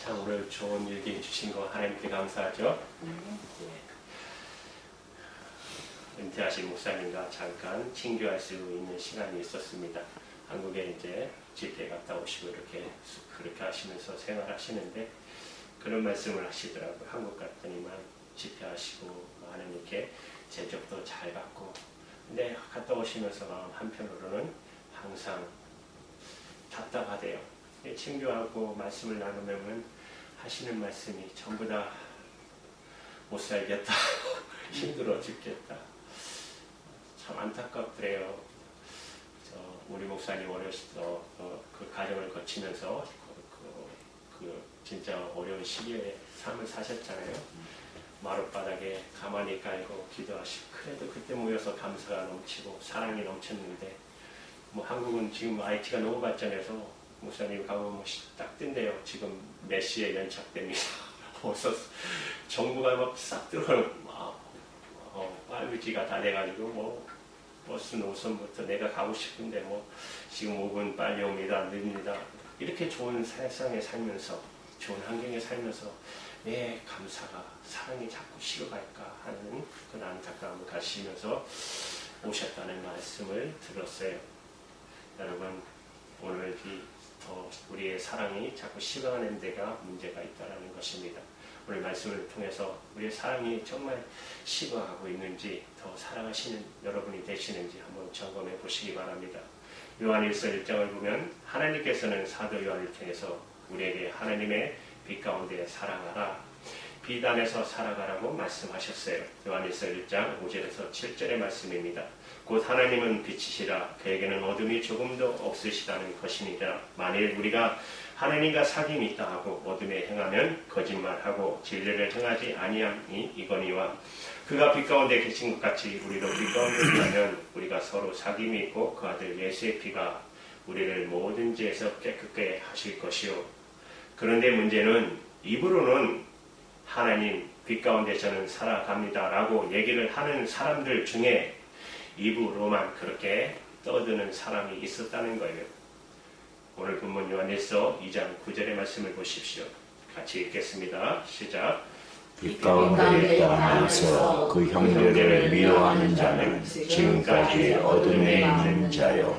참 오늘 좋은 일기 주신 거 하나님께 감사하죠. 은퇴하신 목사님과 잠깐 친교할 수 있는 시간이 있었습니다. 한국에 이제 집회 갔다 오시고 그렇게 하시면서 생활하시는데 그런 말씀을 하시더라고요. 한국 갔더니만 집회하시고 많은 이렇게 제적도 잘 받고, 근데 갔다 오시면서 마음 한편으로는 항상 답답하대요. 친교하고 말씀을 나누면 하시는 말씀이 전부 다 못 살겠다, 힘들어 죽겠다. 참 안타깝더래요. 우리 목사님 어렸을 때 그 가정을 거치면서 진짜 어려운 시기에 삶을 사셨잖아요. 마룻바닥에 가만히 깔고 기도하시고, 그래도 그때 모여서 감사가 넘치고 사랑이 넘쳤는데, 한국은 지금 IT가 너무 발전해서 목사님 가면 딱 뜬대요. 지금 몇 시에 연착됩니다. 어서 정부가 막 싹 들어오는 빨리지가 다 돼가지고 버스 노선부터 내가 가고 싶은데 지금 5분 빨리 옵니다. 늦습니다. 이렇게 좋은 세상에 살면서, 좋은 환경에 살면서 왜 감사가, 사랑이 자꾸 식어갈까 하는 그런 안타까움을 가시면서 오셨다는 말씀을 들었어요. 여러분, 오늘 더 우리의 사랑이 자꾸 식어가는 데가 문제가 있다는 것입니다. 오늘 말씀을 통해서 우리의 사랑이 정말 식어가고 있는지, 더 사랑하시는 여러분이 되시는지 한번 점검해 보시기 바랍니다. 요한일서 1장을 보면 하나님께서는 사도 요한을 통해서 우리에게 하나님의 빛 가운데 살아가라, 빛 안에서 살아가라고 말씀하셨어요. 요한일서 1장 5절에서 7절의 말씀입니다. 곧 하나님은 빛이시라, 그에게는 어둠이 조금도 없으시다는 것이니라. 만일 우리가 하나님과 사귐이 있다 하고 어둠에 행하면 거짓말하고 진리를 행하지 아니함이 이거니와, 그가 빛 가운데 계신 것 같이 우리도 빛 가운데 있다면 우리가 서로 사귐이 있고 그 아들 예수의 피가 우리를 모든 죄에서 깨끗게 하실 것이요. 그런데 문제는 입으로는 하나님 빛 가운데 저는 살아갑니다 라고 얘기를 하는 사람들 중에 입으로만 그렇게 떠드는 사람이 있었다는 거예요. 오늘 본문 요한일서 2장 9절의 말씀을 보십시오. 같이 읽겠습니다. 시작. 빛 가운데 있다 하면서 그 형제를 미워하는 자는 지금까지 어둠에 있는 자요.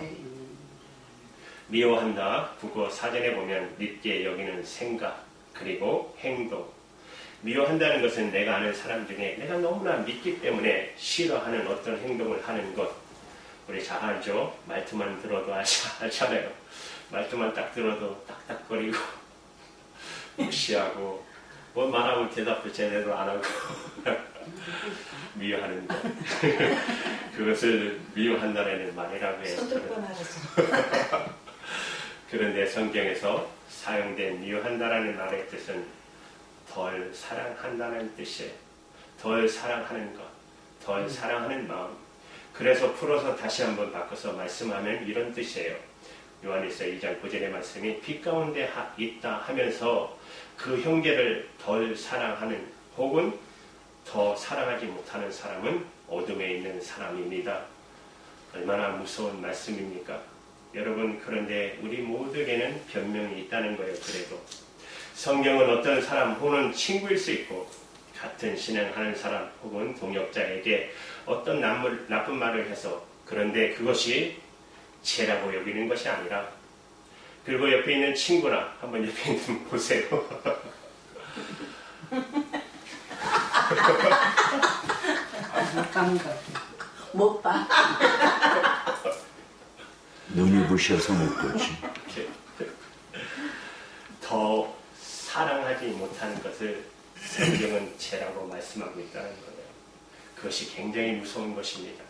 미워한다, 국어 사전에 보면 믿게 여기는 생각, 그리고 행동. 미워한다는 것은 내가 아는 사람 중에 내가 너무나 믿기 때문에 싫어하는 어떤 행동을 하는 것. 우리 잘 알죠? 말투만 들어도 알잖아요. 말투만 딱 들어도 딱딱거리고 무시하고 말하면 대답도 제대로 안 하고 미워하는 것. 그것을 미워한다는 말이라고 해요. 그런데 성경에서 사용된 미워한다라는 말의 뜻은 덜 사랑한다는 뜻이에요. 덜 사랑하는 것, 덜 사랑하는 마음. 그래서 풀어서 다시 한번 바꿔서 말씀하면 이런 뜻이에요. 요한일서 2장 9절의 말씀이 빛 가운데 있다 하면서 그 형제를 덜 사랑하는, 혹은 더 사랑하지 못하는 사람은 어둠에 있는 사람입니다. 얼마나 무서운 말씀입니까? 여러분, 그런데 우리 모두에게는 변명이 있다는 거예요. 그래도 성경은 어떤 사람 혹은 친구일 수 있고, 같은 신앙하는 사람 혹은 동역자에게 어떤 나쁜 말을 해서, 그런데 그것이 죄라고 여기는 것이 아니라, 그리고 옆에 있는 친구나 한번 옆에 있는 분 보세요. 못 봐. 눈이 부셔서 못 보지. 더 사랑하지 못하는 것을 성경은 죄라고 말씀하고 있다는 거예요. 그것이 굉장히 무서운 것입니다.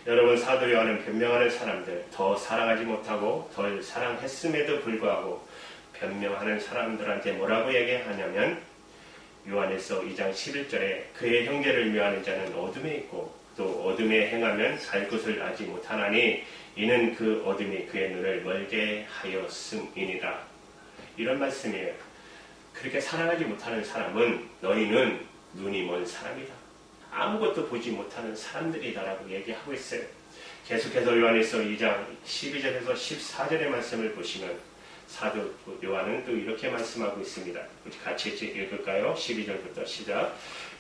여러분, 사도 요한은 변명하는 사람들, 더 사랑하지 못하고 덜 사랑했음에도 불구하고 변명하는 사람들한테 뭐라고 얘기하냐면, 요한일서 2장 11절에 그의 형제를 미워하는 자는 어둠에 있고 또 어둠에 행하면 살 것을 알지 못하나니 이는 그 어둠이 그의 눈을 멀게 하였음이니라. 이런 말씀이에요. 그렇게 사랑하지 못하는 사람은 너희는 눈이 먼 사람이다, 아무것도 보지 못하는 사람들이다라고 얘기하고 있어요. 계속해서 요한일서 2장 12절에서 14절의 말씀을 보시면 사도 요한은 또 이렇게 말씀하고 있습니다. 우리 같이 읽을까요? 12절부터 시작.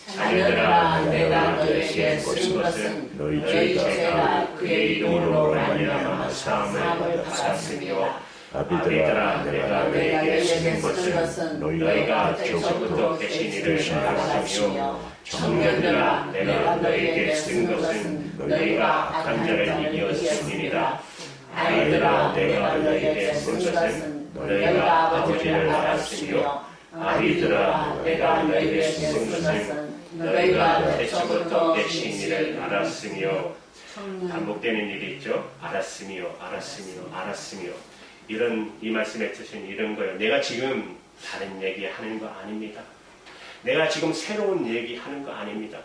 자녀들아 내가 너희에게 쓴 것은 너희 죄가 그의 이름으로 말미암아 사함을 받았으며 아비들아 내가 너희에게 쓴 것은 너희가 태초부터 계신 이를 알았으며 청년들아 내가 너희에게 쓴 것은 너희가 악한 자를 이겼음이니라. 아이들아 내가 너희에게 쓴 것은 너희가 아버지를 알았으며 아비들아 내가 너희에게 쓴 것은 너희가 태초부터 계신 이를 알았으며. 반복되는 일이 있죠. 알았으며 이런 이 말씀의 뜻은 이런 거예요. 내가 지금 다른 얘기하는 거 아닙니다. 내가 지금 새로운 얘기하는 거 아닙니다.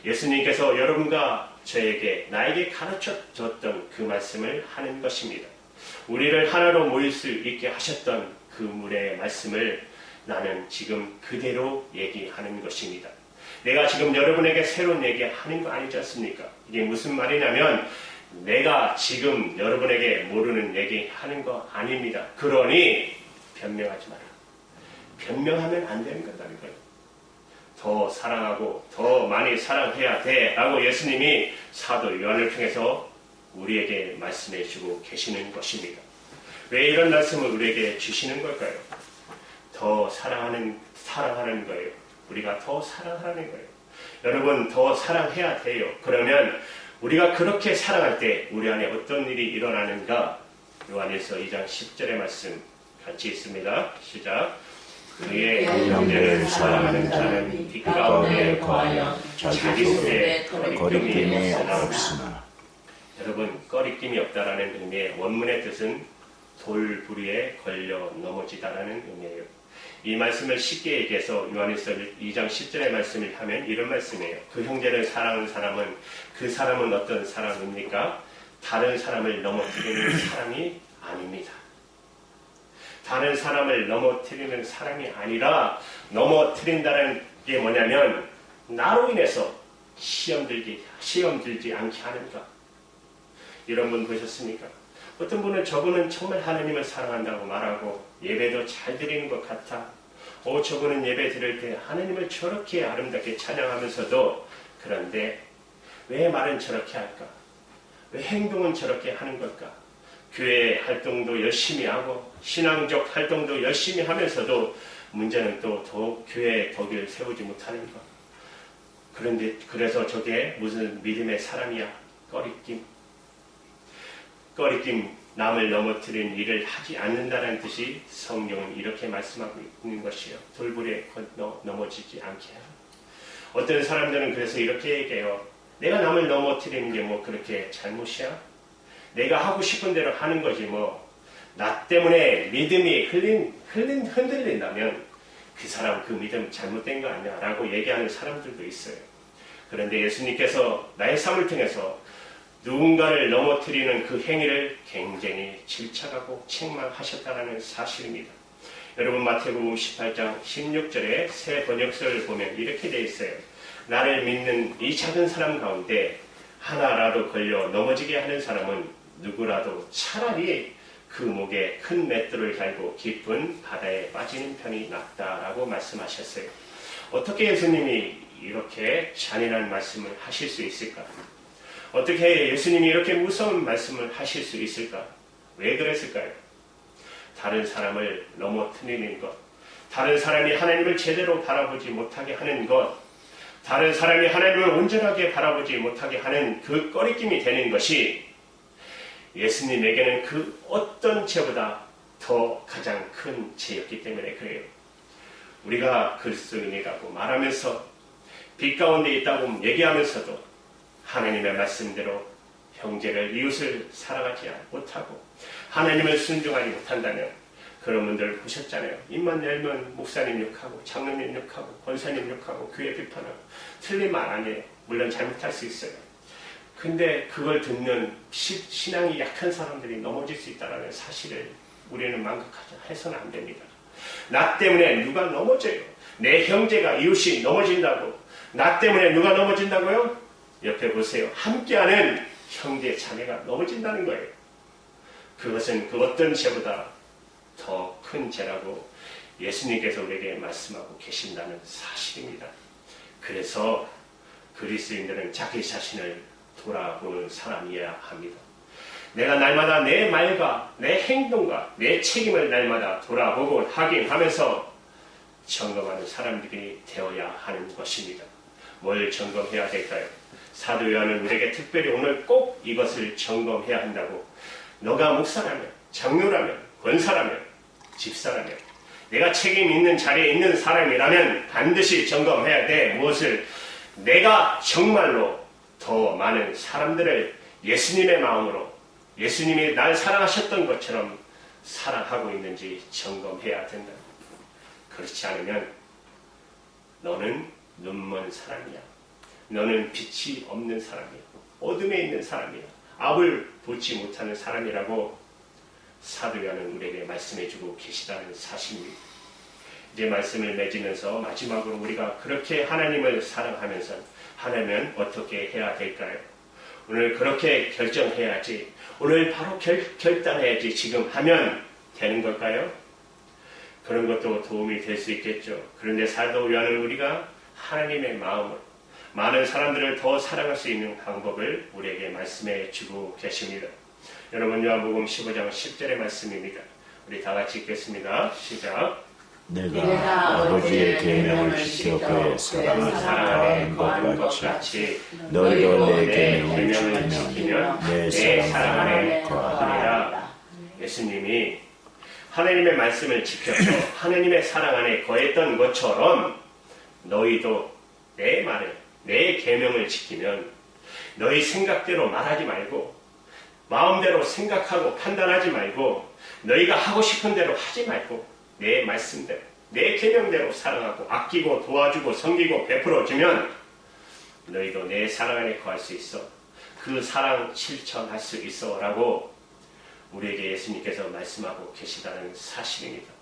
예수님께서 여러분과 저에게 나에게 가르쳐 줬던 그 말씀을 하는 것입니다. 우리를 하나로 모일 수 있게 하셨던 그 물의 말씀을 나는 지금 그대로 얘기하는 것입니다. 내가 지금 여러분에게 새로운 얘기하는 거 아니지 않습니까? 이게 무슨 말이냐면 내가 지금 여러분에게 모르는 얘기하는 거 아닙니다. 그러니 변명하지 마라. 변명하면 안 되는 거다는 거예요. 더 사랑하고 더 많이 사랑해야 돼 라고 예수님이 사도 요한을 통해서 우리에게 말씀해 주고 계시는 것입니다. 왜 이런 말씀을 우리에게 주시는 걸까요? 더 사랑하는 거예요. 우리가 더 사랑하는 거예요. 여러분 더 사랑해야 돼요. 그러면 우리가 그렇게 사랑할 때 우리 안에 어떤 일이 일어나는가? 요한일서 2장 10절의 말씀 같이 있습니다. 시작. 그의 형제를 사랑하는 자는 빛 가운데 거하여 자기 속에 거리낌이 없으나. 여러분 꺼리낌이 없다라는 의미의 원문의 뜻은 돌부리에 걸려 넘어지다라는 의미예요. 이 말씀을 쉽게 얘기해서 요한일서 2장 10절의 말씀을 하면 이런 말씀이에요. 그 형제를 사랑하는 사람은 그 사람은 어떤 사람입니까? 다른 사람을 넘어뜨리는 사람이 아닙니다. 다른 사람을 넘어뜨리는 사람이 아니라 넘어뜨린다는 게 뭐냐면 나로 인해서 시험 들지 않게 하는가. 이런 분 보셨습니까? 어떤 분은 저분은 정말 하나님을 사랑한다고 말하고 예배도 잘 드리는 것 같아. 저분은 예배 드릴 때 하나님을 저렇게 아름답게 찬양하면서도 그런데 왜 말은 저렇게 할까? 왜 행동은 저렇게 하는 걸까? 교회 활동도 열심히 하고 신앙적 활동도 열심히 하면서도 문제는 또 교회의 덕을 세우지 못하는 것. 그런데 그래서 저게 무슨 믿음의 사람이야? 꺼리낌, 남을 넘어뜨리는 일을 하지 않는다는 뜻이 성경은 이렇게 말씀하고 있는 것이요. 돌부리에 넘어지지 않게 하라. 어떤 사람들은 그래서 이렇게 얘기해요. 내가 남을 넘어뜨리는 게 뭐 그렇게 잘못이야? 내가 하고 싶은 대로 하는 거지 뭐. 나 때문에 믿음이 흔들린다면 그 사람 그 믿음 잘못된 거 아니야? 라고 얘기하는 사람들도 있어요. 그런데 예수님께서 나의 삶을 통해서 누군가를 넘어뜨리는 그 행위를 굉장히 질책하고 책망하셨다는 사실입니다. 여러분 마태복음 18장 16절에 새 번역서를 보면 이렇게 되어 있어요. 나를 믿는 이 작은 사람 가운데 하나라도 걸려 넘어지게 하는 사람은 누구라도 차라리 그 목에 큰 맷돌을 달고 깊은 바다에 빠지는 편이 낫다라고 말씀하셨어요. 어떻게 예수님이 이렇게 잔인한 말씀을 하실 수 있을까? 어떻게 예수님이 이렇게 무서운 말씀을 하실 수 있을까? 왜 그랬을까요? 다른 사람을 넘어뜨리는 것, 다른 사람이 하나님을 제대로 바라보지 못하게 하는 것, 다른 사람이 하나님을 온전하게 바라보지 못하게 하는 그 꺼리낌이 되는 것이 예수님에게는 그 어떤 죄보다 더 가장 큰 죄였기 때문에 그래요. 우리가 그리스도인이라고 말하면서 빛 가운데 있다고 얘기하면서도 하나님의 말씀대로 형제를 이웃을 사랑하지 못하고 하나님을 순종하지 못한다면 그런 분들 보셨잖아요. 입만 열면 목사님 욕하고 장로님 욕하고 권사님 욕하고 교회 비판하고 틀린 말 아니에요. 물론 잘못할 수 있어요. 근데 그걸 듣는 신앙이 약한 사람들이 넘어질 수 있다는 사실을 우리는 망각해서는 안 됩니다. 나 때문에 누가 넘어져요. 내 형제가 이웃이 넘어진다고. 나 때문에 누가 넘어진다고요? 옆에 보세요. 함께하는 형제 자매가 넘어진다는 거예요. 그것은 그 어떤 죄보다 더 큰 죄라고 예수님께서 우리에게 말씀하고 계신다는 사실입니다. 그래서 그리스도인들은 자기 자신을 돌아보는 사람이어야 합니다. 내가 날마다 내 말과 내 행동과 내 책임을 날마다 돌아보고 확인하면서 점검하는 사람들이 되어야 하는 것입니다. 뭘 점검해야 될까요? 사도 요한은 우리에게 특별히 오늘 꼭 이것을 점검해야 한다고, 너가 목사라면, 장로라면, 권사라면, 집사라면, 내가 책임 있는 자리에 있는 사람이라면 반드시 점검해야 돼. 무엇을? 내가 정말로 더 많은 사람들을 예수님의 마음으로, 예수님이 날 사랑하셨던 것처럼 사랑하고 있는지 점검해야 된다. 그렇지 않으면 너는 눈먼 사람이야. 너는 빛이 없는 사람이야. 어둠에 있는 사람이야. 앞을 보지 못하는 사람이라고 사도 요한은 우리에게 말씀해주고 계시다는 사실입니다. 이제 말씀을 맺으면서 마지막으로 우리가 그렇게 하나님을 사랑하면서 하려면 어떻게 해야 될까요? 오늘 그렇게 결정해야지, 오늘 바로 결단해야지 지금 하면 되는 걸까요? 그런 것도 도움이 될 수 있겠죠. 그런데 사도 요한은 우리가 하나님의 마음으로 많은 사람들을 더 사랑할 수 있는 방법을 우리에게 말씀해 주고 계십니다. 여러분, 요한복음 15장 10절의 말씀입니다. 우리 다 같이 읽겠습니다. 시작. 내가 아버지의 계명을 지켜 그의 사랑하는 것 같이 너희도 내 계명을 지키면 내 사랑 안에 거하리라. 예수님이 하나님의 말씀을 지켜서 하나님의 사랑 안에 거했던 것처럼 너희도 내 말을, 내 계명을 지키면 너희 생각대로 말하지 말고 마음대로 생각하고 판단하지 말고 너희가 하고 싶은 대로 하지 말고 내 말씀대로, 내 계명대로 사랑하고 아끼고 도와주고 섬기고 베풀어주면 너희도 내 사랑 안에 거할 수 있어. 그 사랑 실천할 수 있어 라고 우리에게 예수님께서 말씀하고 계시다는 사실입니다.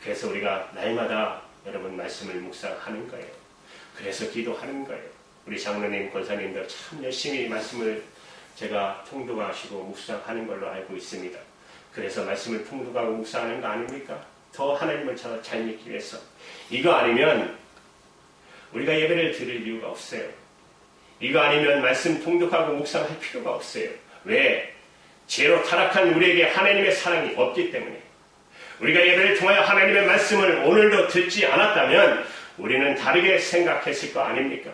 그래서 우리가 날마다 여러분 말씀을 묵상하는 거예요. 그래서 기도하는 거예요. 우리 장로님, 권사님들 참 열심히 말씀을 제가 통독하시고 묵상하는 걸로 알고 있습니다. 그래서 말씀을 통독하고 묵상하는 거 아닙니까? 더 하나님을 잘 믿기 위해서. 이거 아니면 우리가 예배를 드릴 이유가 없어요. 이거 아니면 말씀 통독하고 묵상할 필요가 없어요. 왜? 죄로 타락한 우리에게 하나님의 사랑이 없기 때문에. 우리가 예배를 통하여 하나님의 말씀을 오늘도 듣지 않았다면 우리는 다르게 생각했을 거 아닙니까?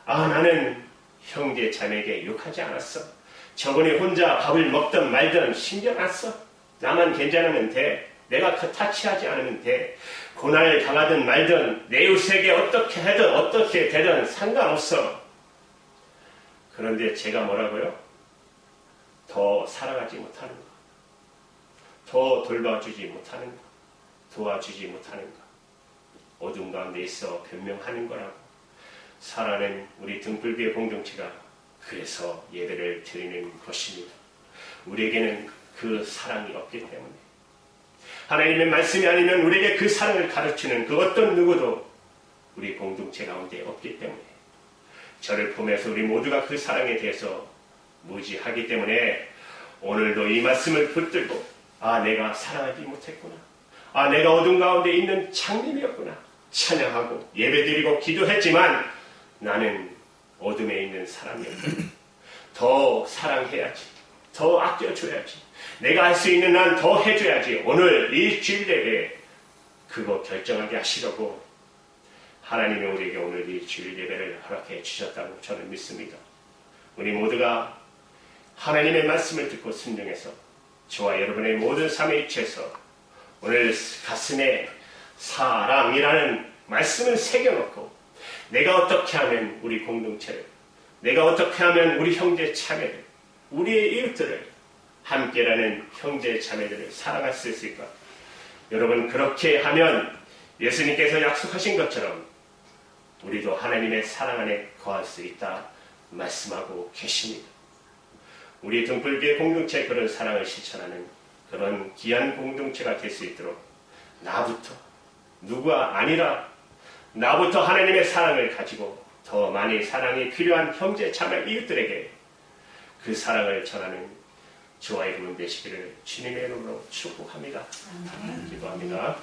아, 나는 형제 자매에게 욕하지 않았어. 저번에 혼자 밥을 먹든 말든 신경 안 써. 나만 괜찮으면 돼. 내가 타치하지 않으면 돼. 고난을 당하든 말든 내 이웃에게 어떻게 하든 어떻게 되든 상관없어. 그런데 제가 뭐라고요? 더 사랑하지 못하는 것, 더 돌봐주지 못하는 것, 도와주지 못하는 것, 어둠 가운데 있어 변명하는 거라고. 살아낸 우리 등불교의 공동체가 그래서 예배를 드리는 것입니다. 우리에게는 그 사랑이 없기 때문에, 하나님의 말씀이 아니면 우리에게 그 사랑을 가르치는 그 어떤 누구도 우리 공동체 가운데 없기 때문에, 저를 보면서 우리 모두가 그 사랑에 대해서 무지하기 때문에 오늘도 이 말씀을 붙들고, 아, 내가 사랑하지 못했구나, 아, 내가 어둠 가운데 있는 장님이었구나 찬양하고 예배드리고 기도했지만 나는 어둠에 있는 사람이었구나. 더 사랑해야지, 더 아껴줘야지, 내가 할 수 있는 난 더 해줘야지. 오늘 이 주일 예배에 그거 결정하게 하시려고 하나님이 우리에게 오늘 이 주일 예배를 허락해 주셨다고 저는 믿습니다. 우리 모두가 하나님의 말씀을 듣고 순종해서 저와 여러분의 모든 삶에 입혀서 오늘 가슴에 사랑이라는 말씀을 새겨놓고 내가 어떻게 하면 우리 공동체를, 내가 어떻게 하면 우리 형제 자매를, 우리의 이웃들을, 함께라는 형제 자매들을 사랑할 수 있을까? 여러분, 그렇게 하면 예수님께서 약속하신 것처럼 우리도 하나님의 사랑 안에 거할 수 있다 말씀하고 계십니다. 우리 등불교회 공동체의 그런 사랑을 실천하는 그런 귀한 공동체가 될 수 있도록 나부터, 누가 아니라 나부터 하나님의 사랑을 가지고 더 많이 사랑이 필요한 형제 자매 이웃들에게 그 사랑을 전하는 저와 여러분 되시기를 주님의 이름으로 축복합니다. 기도합니다.